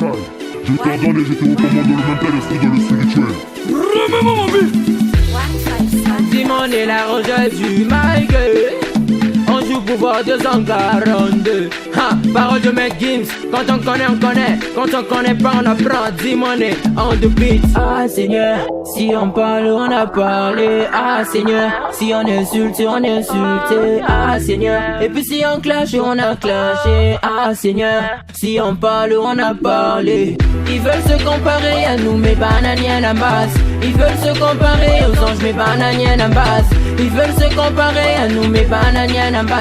Kai. Je t'ordonne et je te recommande de le maintenir l'esprit dans le spirituel. Remets-moi mon but. Simone est la rose du Mike. On joue pour voir 242. Ha, parole de Mec Gims. Quand on connaît, on connaît. Quand on connaît pas, on apprend. Simone on the beat. Ah Seigneur, si on parle, on a parlé. Ah Seigneur, si on insulte, on insulté. Ah Seigneur, et puis si on clash, on a clashé. Ah Seigneur, si on parle, on a parlé. Ils veulent se comparer à nous, mais bananiens en base. Ils veulent se comparer aux anges, mais bananiens en base. Ils veulent se comparer à nous, mais bananiens en base.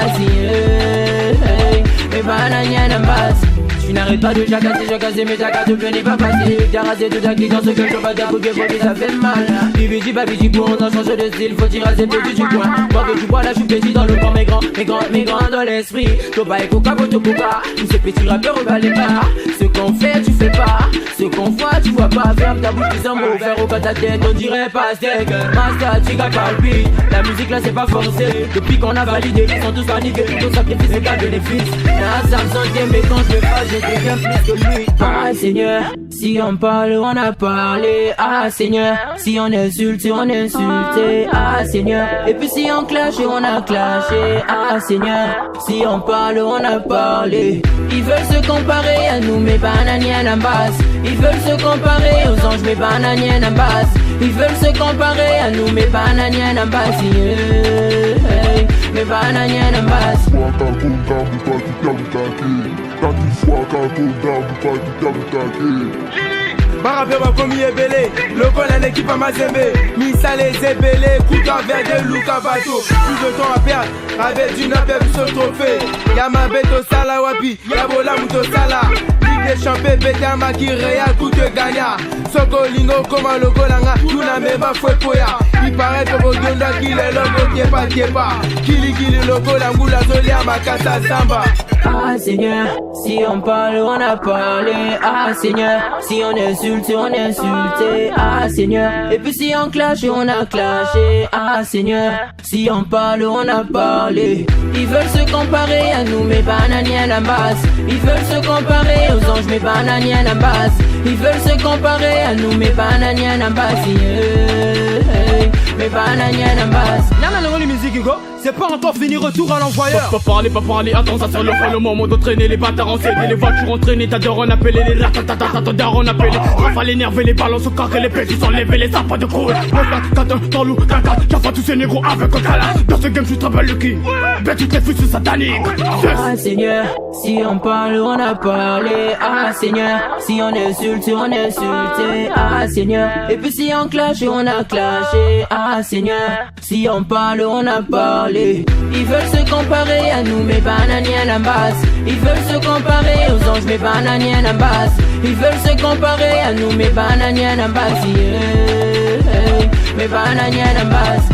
Mais bananiens en base. Tu n'arrêtes pas de jacasser, mais ta carte n'est pas facile. T'as rasé toute ta clique dans ce que je vois, t'as bouquet, ça fait mal. Bibidi, babidi, pour on en change de style, faut tirer raser le du coin. Moi que tu vois là, je suis petit dans le corps, mais grand dans l'esprit. Toba et coca, boto coca. Tous ces petits rappeurs, on va les pas. Ce qu'on fait, tu fais pas. Ce qu'on voit, tu vois pas. Ferme ta bouche, les mots, faire au bas ta tête, on dirait pas steak. Master, chica, palpite. La musique là, c'est pas forcé. Depuis qu'on a validé, ils sont tous paniqués. Tout sacrifice égale bénéfice. Là, ça me sentait, mais quand je le fais, j'ai bien plus que lui. Ah Seigneur, si on parle, on a parlé. Ah Seigneur, si on insulte, on insulté. Ah Seigneur, et puis si on clash, on a clashé. Ah Seigneur, si on parle, on a parlé. Ils veulent se comparer à nous, mais bananiens en base. Ils veulent se comparer aux anges, mais bananiens en base. Ils veulent se comparer à nous, mais bananiens en base. Mais bananiens en base. Barabé ma commis est belé, le col à l'équipe à Mazembe. Missa les ébélés, couteau vert de Luka Bato. Plus de temps à perdre, avec du nappe ce trophée. Y'a ma bête au sala wapi, y'a bola mouto sala. Ligue des champions, bête à ma kireya, coup de gagna. Soko lingo comme un logo langa, tout n'a même pas fouet poya. Il paraît que vos gondas qu'il est logo, tiepa. Kili logo, la moula zoli à ma casa samba. Ah Seigneur, si on parle, on a parlé. Ah Seigneur, si on insulte, on insulté. Ah Seigneur, et puis si on clash, on a clashé. Ah Seigneur, si on parle, on a parlé. Ils veulent se comparer à nous, mais bananiens en base. Ils veulent se comparer aux anges, mais bananiens en base. Ils veulent se comparer à nous, mais bananiens en base. Mais bananiens en base. Nana non les musiques go, c'est pas encore fini, retour à l'envoyeur. Pas parler, attends ça sur le moment d'entraîner les bâtards enchaînés, les voitures entraînées, t'as d'ailleurs on appelé les ratatata, d'ailleurs on appelé rafale énervé, les balances au carré, les petits sont levés, les sapins de courir. Catin, dans l'eau, caca, j'envoie tous ces négros avec un cala. Dans ce game, je suis très belle lucky, bête toutes les fusées sataniques. Ah Seigneur, si on parle, on a parlé. Ah Seigneur, si on insulte, on insulté. Ah Seigneur, et puis si on clash, on a clashé. Ah Seigneur, si on parle, on a parlé. Ils veulent se comparer à nous, mais bananiens en base. Ils veulent se comparer aux anges, mais bananiens en base. Ils veulent se comparer à nous, mais bananiens en base. Mais bananiens en base.